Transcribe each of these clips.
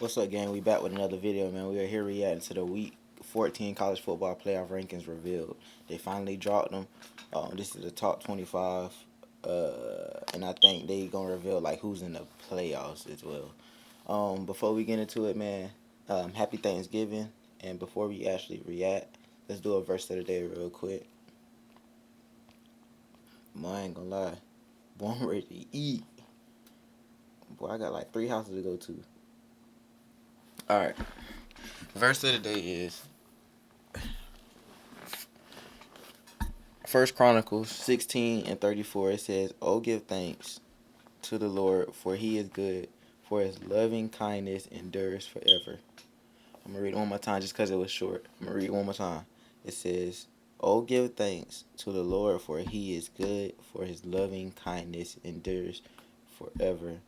What's up, gang? We back with another video, man. We are here reacting to the Week 14 college football playoff rankings revealed. They finally dropped them. This is the top 25, and I think they gonna reveal like who's in the playoffs as well. Before we get into it, man, happy Thanksgiving. And before we actually react, let's do a verse of the day real quick. Boy, I ain't gonna lie. Boy, I'm ready to eat. Boy, I got like 3 houses to go to. Alright. Verse of the day is 1 Chronicles 16:34. It says, "Oh, give thanks to the Lord, for he is good, for his loving kindness endures forever." I'm going to read it one more time just because it was short. I'm going to read it one more time. It says, "Oh, give thanks to the Lord, for he is good, for his loving kindness endures forever.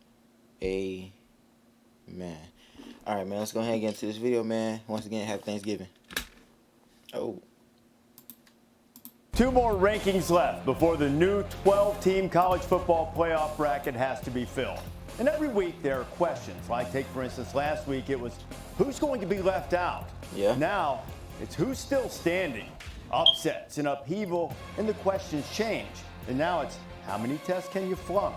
Amen." Alright, man, let's go ahead and get into this video, man. Once again, happy Thanksgiving. Oh. 2 more rankings left before the new 12-team college football playoff bracket has to be filled. And every week there are questions. Like, take for instance, last week it was who's going to be left out? Yeah. Now it's who's still standing. Upsets and upheaval, and the questions change. And now it's how many tests can you flunk?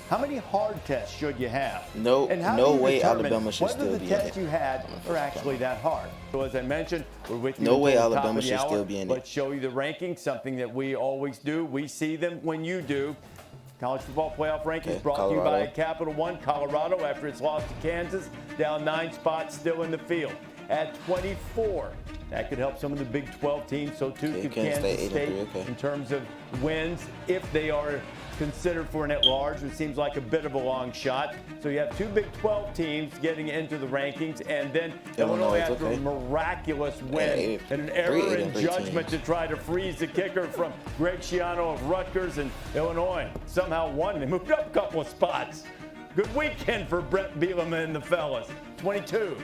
How many hard tests should you have? No way Alabama should still be in it. Whether the tests you had are actually that hard. So as I mentioned, we're with you. No way Alabama should still be in it. Let's show you the rankings, something that we always do. We see them when you do. College football playoff rankings brought to you by Capital One. Colorado, after its loss to Kansas, down 9 spots, still in the field. At 24, that could help some of the Big 12 teams. So too could Kansas State in terms of wins if they are considered for an at-large, which seems like a bit of a long shot. So you have 2 Big 12 teams getting into the rankings, and then Illinois after a miraculous win and an error in judgment to try to freeze the kicker from Greg Schiano of Rutgers, and Illinois somehow won. They moved up a couple of spots. Good weekend for Brett Bielema and the fellas. 22.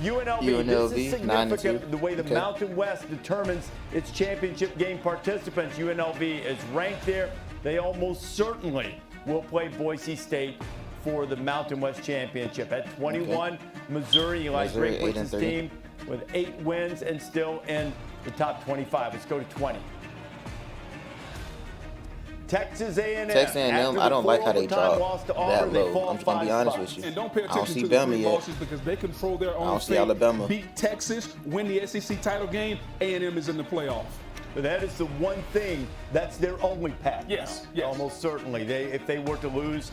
UNLV, this is significant the way the Mountain West determines its championship game participants. UNLV is ranked there. They almost certainly will play Boise State for the Mountain West Championship. At 21, Missouri, Eli Drakewich's team with 8 wins and still in the top 25. Let's go to 20. Texas A&M. Texas A&M, I don't like how they drop that low. I'm just going to be honest with you. And don't pay attention to the 3 losses because they control their own fate. I don't see Alabama. Beat Texas, win the SEC title game, A&M is in the playoff. But that is the one thing, that's their only path. Yes. Almost certainly. If they were to lose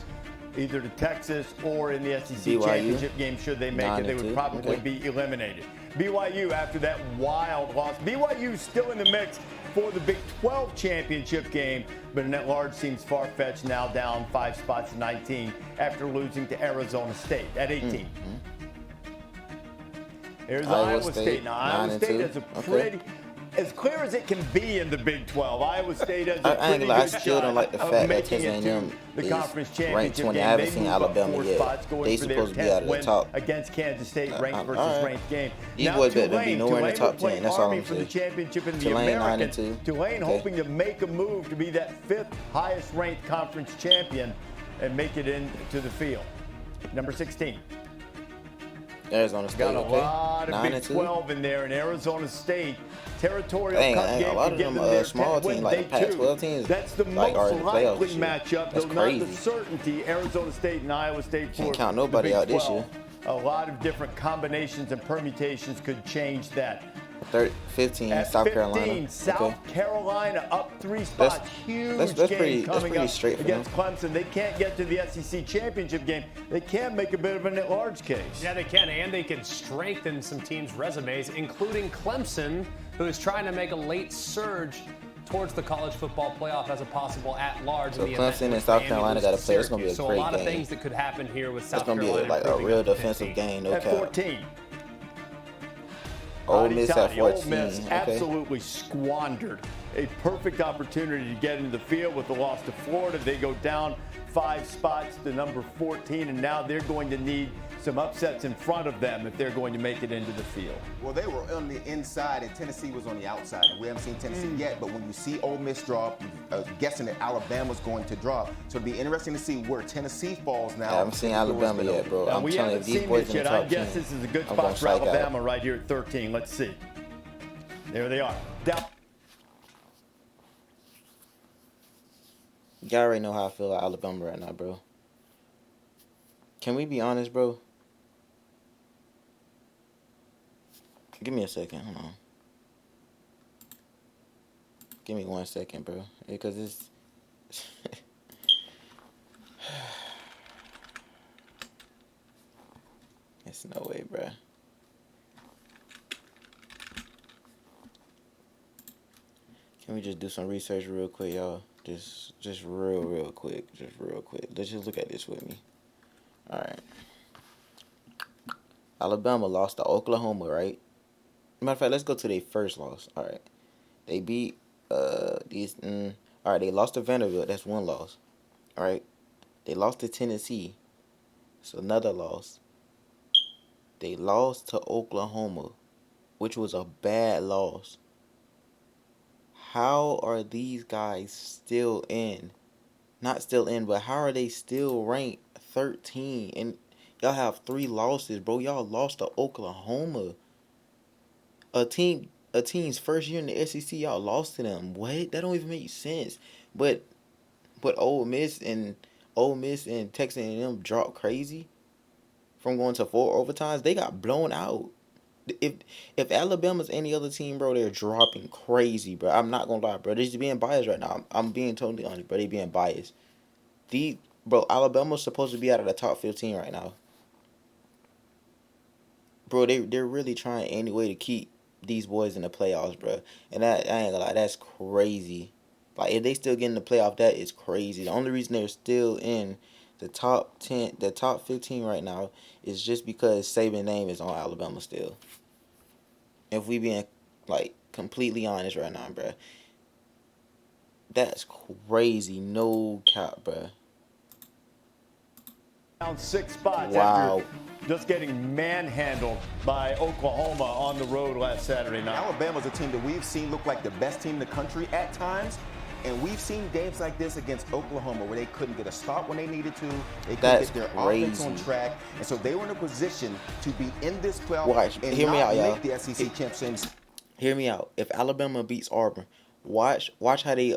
either to Texas or in the SEC BYU championship game, should they make it, they would probably be eliminated. BYU, after that wild loss, BYU still in the mix for the Big 12 championship game, but an at-large seems far-fetched, now down 5 spots to 19 after losing to Arizona State at 18. There's Iowa State. Now, Iowa State has a pretty... as clear as it can be in the Big 12. Iowa State has a pretty good I still don't like the shot fact of that making Texas it A&M to the conference ranked championship 20. game. I haven't They seen move up Alabama 4 yet. spots, going They for their supposed to be 10th out of the win top. against Kansas State, ranked versus ranked game. These Now boys better be Tulane, nowhere in the top 10. That's all Army I'm for the saying. championship in the Tulane American. 9-2. Tulane hoping to make a move to be that 5th highest ranked conference champion and make it into the field. Number 16. Arizona State, got a lot of Big 12 in there, and Arizona State territorial cup game a lot of them small teams, like the Pac-12 teams, that's the like, most are in the likely playoffs. matchup, That's though crazy. not the certainty. Arizona State and Iowa State Can't count nobody out this year. A lot of different combinations and permutations could change that. 15, At South 15, Carolina. South Carolina up 3 spots. Huge game coming up straight against Clemson. They can't get to the SEC championship game. They can make a bit of an at-large case. Yeah, they can, and they can strengthen some teams' resumes, including Clemson, who is trying to make a late surge towards the college football playoff as a possible at-large. So Clemson and South Carolina got to play. It's going to be a great game. So a lot of things that could happen here with South Carolina. It's going to be like a real defensive game, no cap. At 14. Ole Miss at 14. Ole Miss absolutely squandered a perfect opportunity to get into the field with the loss to Florida. They go down 5 spots to number 14, and now they're going to need some upsets in front of them if they're going to make it into the field. Well, they were on the inside and Tennessee was on the outside. And we haven't seen Tennessee yet, but when you see Ole Miss drop, guessing that Alabama's going to drop. So it'll be interesting to see where Tennessee falls now. I haven't seen Alabama yet, bro. Now, I'm we telling you, haven't these seen boys this in the yet. I top guess 10, this is a good I'm spot gonna for strike out. Alabama right here at 13. Let's see. There they are. Down. Y'all already know how I feel about Alabama right now, bro. Can we be honest, bro? Give me a second. Hold on. Give me 1 second, bro. Because it's... it's no way, bro. Can we just do some research real quick, y'all? Just real quick. Just real quick. Let's just look at this with me. All right. Alabama lost to Oklahoma, right? Matter of fact, let's go to their first loss. All right. They beat all right, they lost to Vanderbilt. That's one loss. All right. They lost to Tennessee. It's another loss. They lost to Oklahoma, which was a bad loss. How are these guys still in? Not still in, but how are they still ranked 13? And y'all have 3 losses, bro. Y'all lost to Oklahoma. A team's first year in the SEC, y'all lost to them. What? That don't even make sense. But Ole Miss and Texas A&M dropped crazy from going to 4 overtimes. They got blown out. If Alabama's any other team, bro, they're dropping crazy, bro. I'm not gonna lie, bro. They're just being biased right now. I'm being totally honest, bro. They being biased. Alabama's supposed to be out of the top 15 right now. Bro, they're really trying any way to keep these boys in the playoffs, bro. And that, I ain't gonna lie, that's crazy. Like, if they still get in the playoff, that is crazy. The only reason they're still in the top 10, the top 15 right now is just because Saban's name is on Alabama still. If we being, like, completely honest right now, bro. That's crazy. No cap, bro. Down 6 spots Wow. after just getting manhandled by Oklahoma on the road last Saturday night. Alabama's a team that we've seen look like the best team in the country at times. And we've seen games like this against Oklahoma where they couldn't get a stop when they needed to. They couldn't get their offense on track. And so they were in a position to be in this playoff and hear me not out, make the SEC championships. Hear me out. If Alabama beats Auburn, watch how they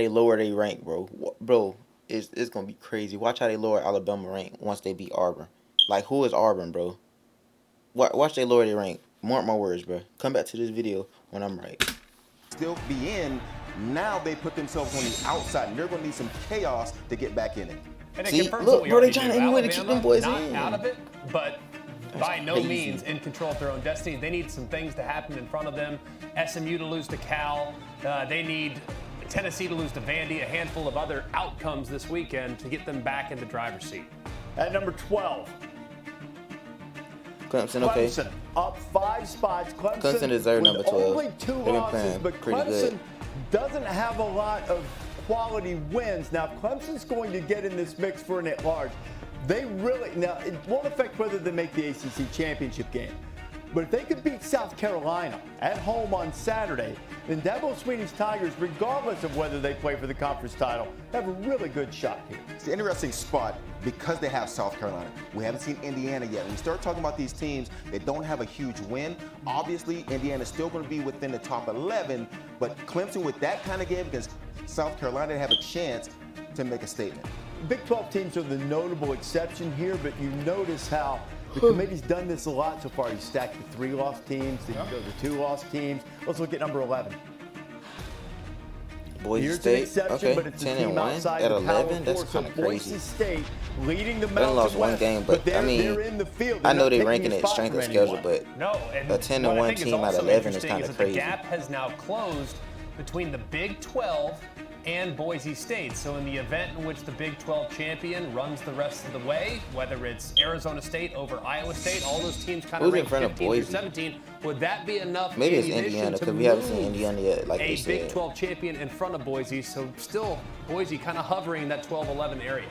lower their rank, bro. Bro, it's gonna be crazy. Watch how they lower Alabama rank once they beat Auburn. Like, who is Auburn, bro? Watch they lower their rank. Mark my words, bro. Come back to this video when I'm right. Still be in. Now they put themselves on the outside, and they're going to need some chaos to get back in it. And it See, confirms look, what we bro, they already trying knew. any way to keep them boys not in. out of it, but by no crazy. means in control of their own destiny. They need some things to happen in front of them. SMU to lose to Cal. They need Tennessee to lose to Vandy. A handful of other outcomes this weekend to get them back in the driver's seat. At number 12. Clemson, okay. Clemson up 5 spots. Clemson deserved number 12. Only 2 They've been losses, playing but pretty Clemson good. doesn't have a lot of quality wins. Now, if Clemson's going to get in this mix for an at-large, they really, now, it won't affect whether they make the ACC championship game. But if they could beat South Carolina at home on Saturday, then Dabo Swinney's Tigers, regardless of whether they play for the conference title, have a really good shot here. It's an interesting spot because they have South Carolina. We haven't seen Indiana yet. When we start talking about these teams that don't have a huge win, obviously Indiana's still going to be within the top 11, but Clemson with that kind of game against South Carolina have a chance to make a statement. Big 12 teams are the notable exception here, but you notice how the committee's done this a lot so far. You stack the 3-loss teams, then you go to 2-loss teams. Let's look at number 11. Boise Here's State, an exception, okay, but it's a 10 team and 1 outside at the 11. Power That's Four. kind of So crazy. Boise State leading the They Mountain lost one West, game, but they're, I mean, they're in the field. I They're know not they're taking ranking a it spot strength from of schedule, anyone. but No, and a 10 what and I 1 think is team out also of 11 is interesting kind is of that crazy. the gap has now closed between the Big 12 and Boise State. So in the event in which the Big 12 champion runs the rest of the way, whether it's Arizona State over Iowa State, all those teams kind of Who's in rank front of 15 through Boise? 17, would that be enough Maybe it's ammunition Indiana to because we haven't seen move Indiana yet, like a they Big said. 12 champion in front of Boise? So still Boise kind of hovering in that 12-11 area.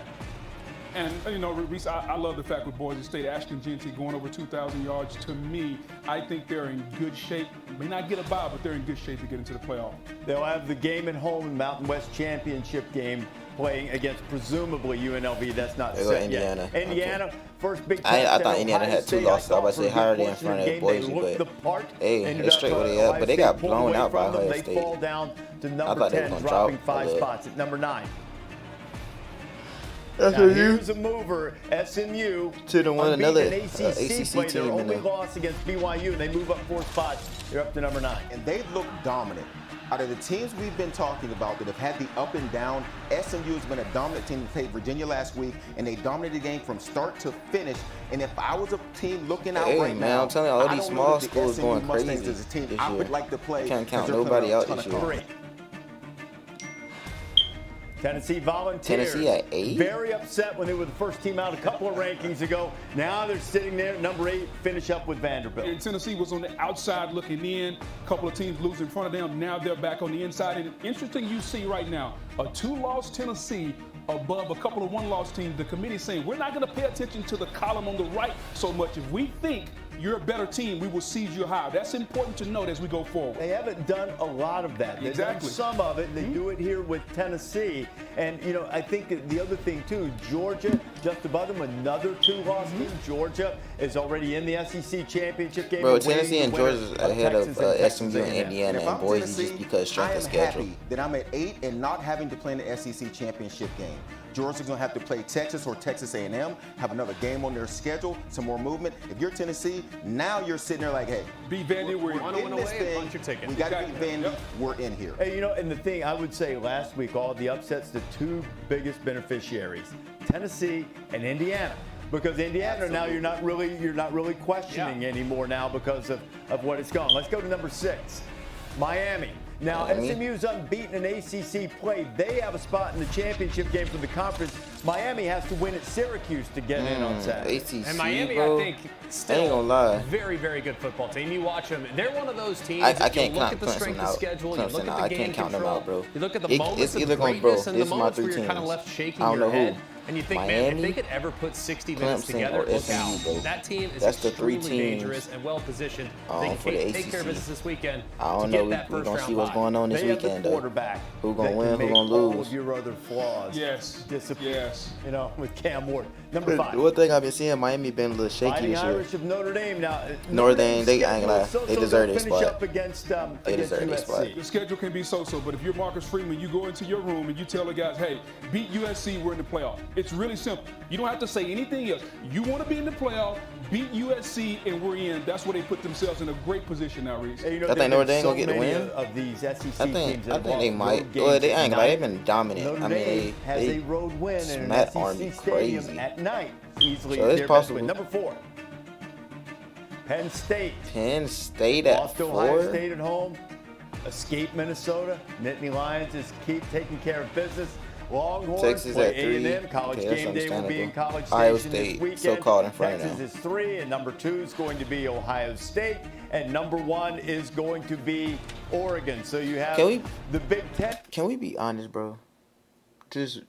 And, you know, Reese, I love the fact with Boise State, Ashton Genty going over 2,000 yards. To me, I think they're in good shape. May not get a bye, but they're in good shape to get into the playoff. They'll have the game at home in Mountain West Championship game playing against presumably UNLV. That's not set Indiana. yet. Indiana, Okay. first Big I test. thought Indiana had 2 losses. I was about to say higher than in front of Boise, but hey, it's straight where they at. But they got blown out by Ohio State. They fall down to I number thought they 10, was gonna dropping drop 5 a little. spots at number 9. That's Now, what you here's a mover, SMU. to the one unbeaten another ACC play. team Their in only the. loss against BYU, and they move up 4 spots. They're up to number 9. And they've looked dominant. Out of the teams we've been talking about that have had the up and down, SMU has been a dominant team. They played Virginia last week, and they dominated the game from start to finish. And if I was a team looking out right Man, now, I'm telling you, all I these don't know small that the schools SMU going Mustangs crazy as a team this I would year. like to play. Can't count 'cause they're nobody putting a out ton this of year. confidence. Great. Tennessee Volunteers. Tennessee at 8? Very upset when they were the first team out a couple of rankings ago. Now they're sitting there at number 8, finish up with Vanderbilt. And Tennessee was on the outside looking in. A couple of teams losing in front of them. Now they're back on the inside. And interesting you see right now, a 2-loss Tennessee above a couple of 1-loss teams. The committee saying we're not going to pay attention to the column on the right so much. If we think you're a better team, we will seed you higher. That's important to note as we go forward. They haven't done a lot of that. They've done Exactly. some of it. They do it here with Tennessee. And, you know, I think that the other thing, too, Georgia, just above them, another 2-loss team. Georgia is already in the SEC championship game. Bro, Awaiting Tennessee the and winner Georgia's ahead of Texas and Texas SMU and A&M. Indiana if and I'm Boise Tennessee, just because strength I of am schedule. happy that I'm at 8 and not having to play in the SEC championship game. Georgia's going to have to play Texas or Texas A&M, have another game on their schedule, some more movement. If you're Tennessee, now you're sitting there like, hey, Beat Vandy, we're One in win this away, thing. punch your ticket. We got to beat Exactly. Vandy. Yep. We're in here. Hey, you know, and the thing I would say last week, all the upsets, the 2 biggest beneficiaries, Tennessee and Indiana. Because Indiana now you're not really questioning anymore now because of what it's gone. Let's go to number 6, Miami. Now, Miami. SMU's unbeaten in ACC play. They have a spot in the championship game for the conference. Miami has to win at Syracuse to get in on Saturday. ACC, And Miami, bro, I think, I ain't still gonna lie. very, very good football team. You watch them; they're one of those teams. I that can't you look count at the Clemson strength of out. schedule, you Clemson look out. at I the game can't count them control, out, bro. you look at the It's moments of either gonna- greatness bro, and the this is my moments where 3 you're kind of teams. left shaking I don't your know who. head, and you think, man, if Miami, they could ever put 60 minutes Clemson, together, or look SMU, out. bro. That team is That's the 3 extremely teams, dangerous and well positioned. for They the can take care of ACC. business this weekend I don't to know. get We that first gonna round see what's bye. going on this They have weekend, the though. quarterback. Who gonna that win, can who make gonna all lose. of your other flaws Yes. disappear. Yes. You know, with Cam Ward. Number 5. One thing I've been seeing, Miami been a little shaky Fighting this year. Irish of Notre Dame. Now, Notre Dame, they- I ain't gonna lie, schedule is they so-so. deserve They'll their finish spot. up against They against deserve their USC. spot. The schedule can be so-so, but if you're Marcus Freeman, you go into your room and you tell the guys, hey, beat USC, we're in the playoff. It's really simple. You don't have to say anything else. You want to be in the playoff, beat USC, and we're in. That's where they put themselves in a great position now, Reese. Hey, you know, I think there's Notre been Dame so gonna get the many win. of these SEC I teams think that have they lost might. road Well, games they at ain't gonna lie. They've night. been dominant. Notre I mean, Dame has they a road win in an smacked SEC Army stadium crazy. at night. Easily So it's their best possible. win. Number 4, Penn State. Penn State at Lost to Ohio 4. State at home. Escape Minnesota. Nittany Lions is keep taking care of business. Longhorns Texas play at 3. A&M. College Okay, that's game day will be in understandable. College Ohio Station State, this weekend. so-called in front of Texas them. is 3, and number 2 is going to be Ohio State, and number 1 is going to be Oregon. So you have Can we- the Big Ten. Can we be honest, bro? Just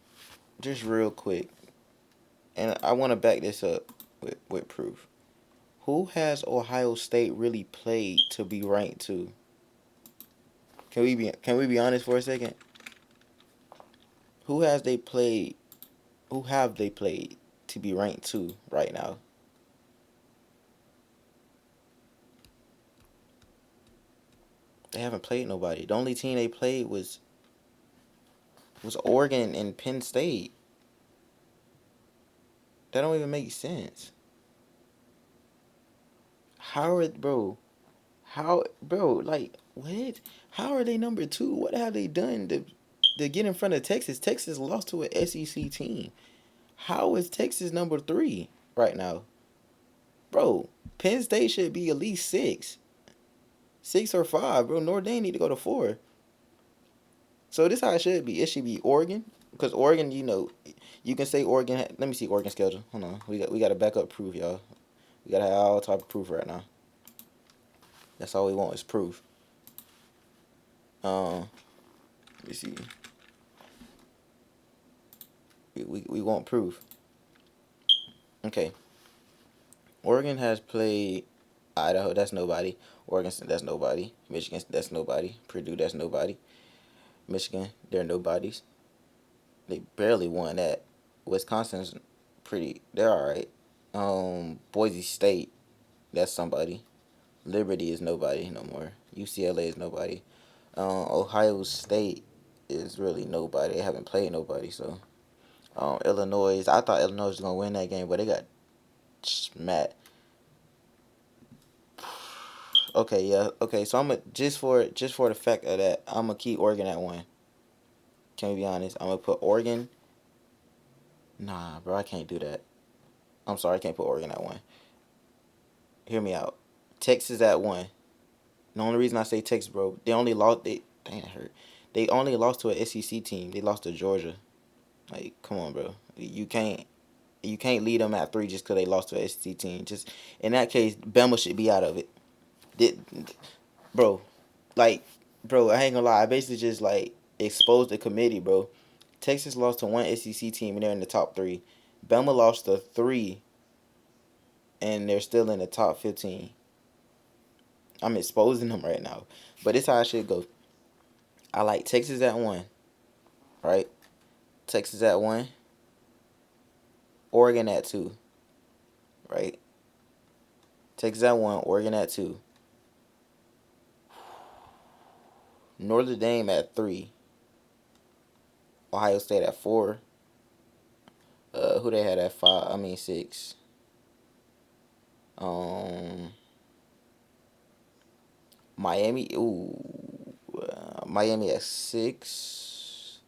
real quick, and I want to back this up with proof. Who has Ohio State really played to be ranked 2? Can we be honest for a second? Who have they played to be ranked 2 right now? They haven't played nobody. The only team they played was Oregon and Penn State. That don't even make sense. Like, what? How are they number 2? What have they done to get in front of Texas? Texas lost to an SEC team. How is Texas number 3 right now? Bro, Penn State should be at least 6. 6 or 5, bro. Notre Dame need to go to 4. So this is how it should be. It should be Oregon. Because Oregon, you know, you can say Oregon. Let me see Oregon schedule. Hold on. We got to back up proof, y'all. We got to have all type of proof right now. That's all we want is proof. Let me see. We want proof. Okay. Oregon has played Idaho. That's nobody. Oregon, that's nobody. Michigan, that's nobody. Purdue, that's nobody. Michigan, they're nobodies. They barely won that. Wisconsin's they're all right. Boise State, that's somebody. Liberty is nobody no more. UCLA is nobody. Ohio State is really nobody. They haven't played nobody. So, Illinois, I thought Illinois was gonna win that game, but they got smacked. Okay, yeah. Okay, so I'm gonna just for the fact of that, I'm gonna keep Oregon at 1. Can we be honest? I'm gonna put Oregon. Nah, bro, I can't do that. I'm sorry, I can't put Oregon at 1. Hear me out. Texas at 1. The only reason I say Texas, bro, they only lost. Dang, it hurt. They only lost to an SEC team. They lost to Georgia. Like, come on, bro. You can't lead them at 3 just because they lost to an SEC team. Just in that case, Bama should be out of it. Bro, like, bro, I ain't gonna lie. I basically just like exposed the committee, bro. Texas lost to one SEC team and they're in the top 3. Bama lost to 3 and they're still in the top 15. I'm exposing them right now. But it's how I should go. I like Texas at 1. Right? Texas at 1. Oregon at 2. Right? Texas at 1. Oregon at 2. Notre Dame at 3. Ohio State at 4. Who they had at 5? 6. Miami. Miami at 6.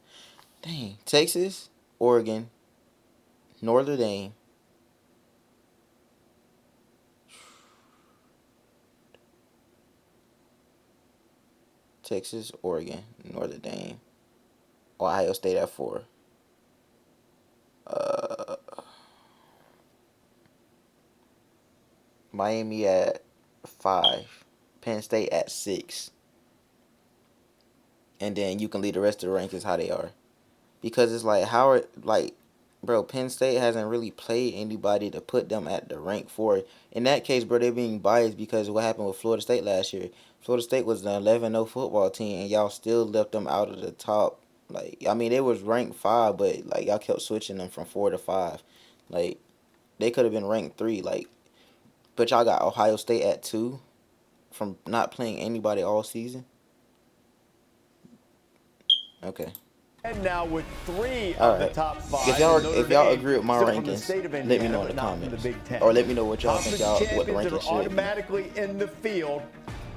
Dang. Texas, Oregon, Notre Dame. Texas, Oregon, Notre Dame. Ohio State at 4. Miami at 5. Penn State at 6. And then you can leave the rest of the rankings how they are. Because it's like, bro, Penn State hasn't really played anybody to put them at the rank 4. In that case, bro, they're being biased because of what happened with Florida State last year. Florida State was an 11-0 football team, and y'all still left them out of the top. Like, they was ranked 5, but, like, y'all kept switching them from 4 to 5. Like, they could have been ranked 3. Like, but y'all got Ohio State at 2 from not playing anybody all season. Okay. And now with 3 all of right. the top 5. If y'all agree with my rankings, Indiana, let me know in the comments. Or let me know what y'all think what the rankings should be. Automatically in the field,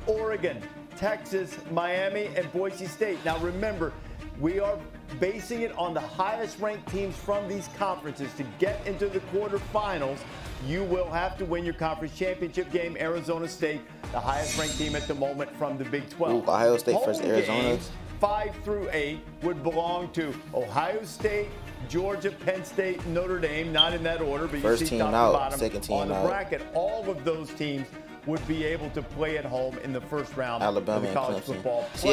Oregon, Texas, Miami, and Boise State. Now remember, we are basing it on the highest ranked teams from these conferences. To get into the quarterfinals, you will have to win your conference championship game. Arizona State, the highest ranked team at the moment from the Big 12. Ohio State versus Arizona. Games, 5 through 8 would belong to Ohio State, Georgia, Penn State, Notre Dame, not in that order, but first you see team top out, to bottom second team on the out. bracket. All of those teams would be able to play at home in the first round Alabama of the college and Clemson. football playoff. See,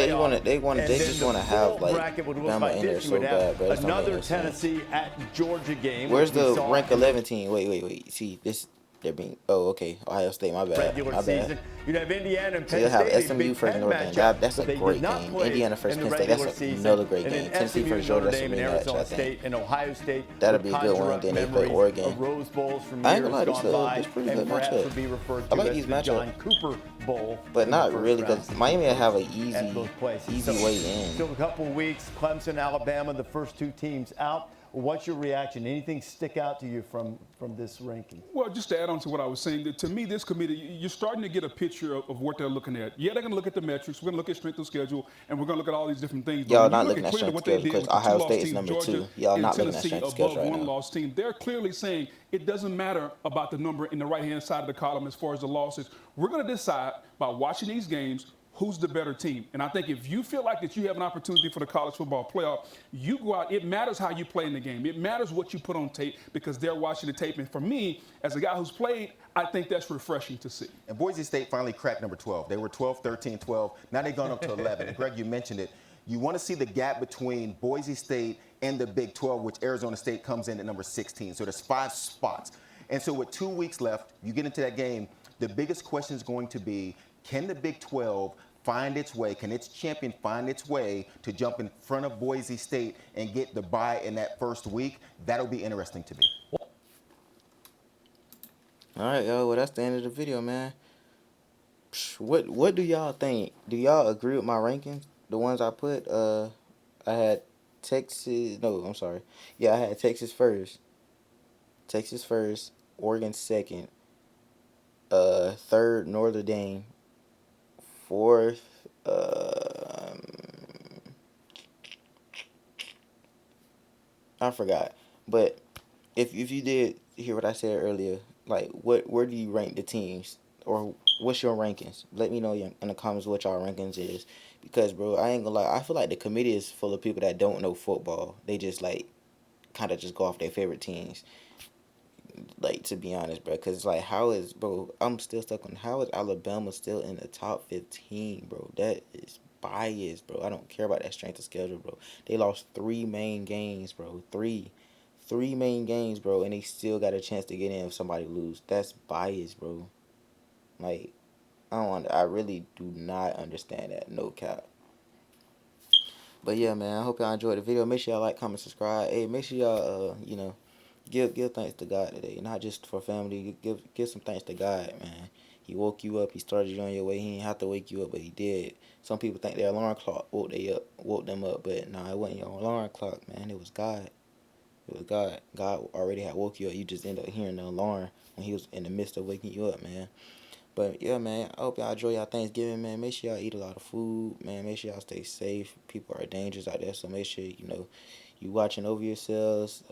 they just want to have like Bama in there so bad, bro. Another Tennessee at Georgia game. Where's the rank 11 team? Wait. See this. They're being okay. Ohio State, my bad. Regular season. You'd have Indiana and Penn You'll have State. SMU versus Notre Dame. That's a great game. Indiana versus Penn State. That's another great game. Tennessee versus Georgia. That's a rematch, I think. And Ohio State. That'll be a good one. Then they play Oregon. Rose Bowls from I ain't gonna lie, years this pretty and good perhaps matchup. would be referred to I like as these the matchups. John Cooper Bowl. But not really, because Miami will have an at those places. easy way in. Still a couple of weeks. Clemson, Alabama, the first 2 teams out. What's your reaction? Anything stick out to you from this ranking? Well, just to add on to what I was saying, to me, this committee, you're starting to get a picture of what they're looking at. Yeah, they're going to look at the metrics. We're going to look at strength of schedule, and we're going to look at all these different things. Y'all not looking at strength of schedule because Ohio State is number 2. Y'all not looking at strength of schedule right now. One-loss team. They're clearly saying it doesn't matter about the number in the right-hand side of the column as far as the losses. We're going to decide by watching these games who's the better team. And I think if you feel like that you have an opportunity for the college football playoff, you go out. It matters how you play in the game. It matters what you put on tape because they're watching the tape. And for me, as a guy who's played, I think that's refreshing to see. And Boise State finally cracked number 12. They were 12, 13, 12. Now they've gone up to 11. And Greg, you mentioned it. You want to see the gap between Boise State and the Big 12, which Arizona State comes in at number 16. So there's 5 spots. And so with 2 weeks left, you get into that game, the biggest question is going to be, can the Big 12 find its way, can its champion find its way to jump in front of Boise State and get the bye in that first week? That'll be interesting to me. All right, yo. Well, that's the end of the video, man. What do y'all think? Do y'all agree with my rankings? The ones I put. I had Texas. No, I'm sorry. Yeah, I had Texas first. Texas first. Oregon second. Third Notre Dame. Fourth. I forgot. But if you did hear what I said earlier, like where do you rank the teams, or what's your rankings? Let me know in the comments what y'all rankings is, because bro, I ain't gonna lie, I feel like the committee is full of people that don't know football. They just like kind of just go off their favorite teams. Like, to be honest, bro, because like how is, bro? I'm still stuck on how is Alabama still in the top 15, bro? That is biased, bro. I don't care about that strength of schedule, bro. They lost three main games, bro. Three main games, bro, and they still got a chance to get in if somebody lose. That's biased, bro. Like, I really do not understand that. No cap. But yeah, man, I hope y'all enjoyed the video. Make sure y'all like, comment, subscribe. Hey, make sure y'all give thanks to God today, not just for family. Give some thanks to God, man. He woke you up. He started you on your way. He didn't have to wake you up, but he did. Some people think their alarm clock woke them up, but nah, it wasn't your alarm clock, man. It was God. It was God. God already had woke you up. You just ended up hearing the alarm when he was in the midst of waking you up, man. But yeah, man, I hope y'all enjoy y'all Thanksgiving, man. Make sure y'all eat a lot of food, man. Make sure y'all stay safe. People are dangerous out there, so make sure you watching over yourselves.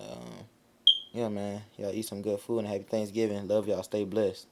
Yeah, man. Y'all eat some good food and happy Thanksgiving. Love y'all. Stay blessed.